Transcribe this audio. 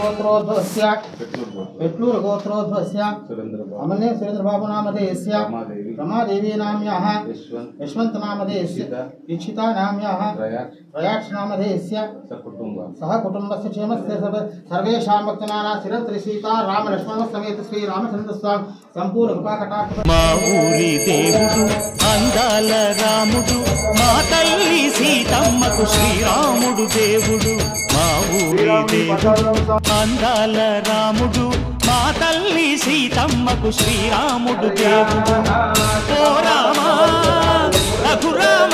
गोत्रोद्भवस्य पेट्लूर गोत्रोद्भवस्य अमने सुरेंद्र बाबू नामधेयस्य रमादेवी नाम्याः यशवंत नामधेयस्य दीक्षिता नाम्याः प्रयाक्ष नामधेयस्य सह कुटुंबस्य क्षेमस्य सर्वेषां भक्तानां शिरस्त्री सीता राम लक्ष्मण समेत श्री रामचंद्र स्वामी संपूर्ण कृपा कटाक्ष మా ఊరి దేవుడు అందాల రాముడు మా తల్లి సీతమ్మకు శ్రీరాముడు దేవుడు మా ఊరి దేవుడు అందాల రాముడు మా తల్లి సీతమ్మకు శ్రీరాముడు దేవుడు ఓ రామ రఘురామ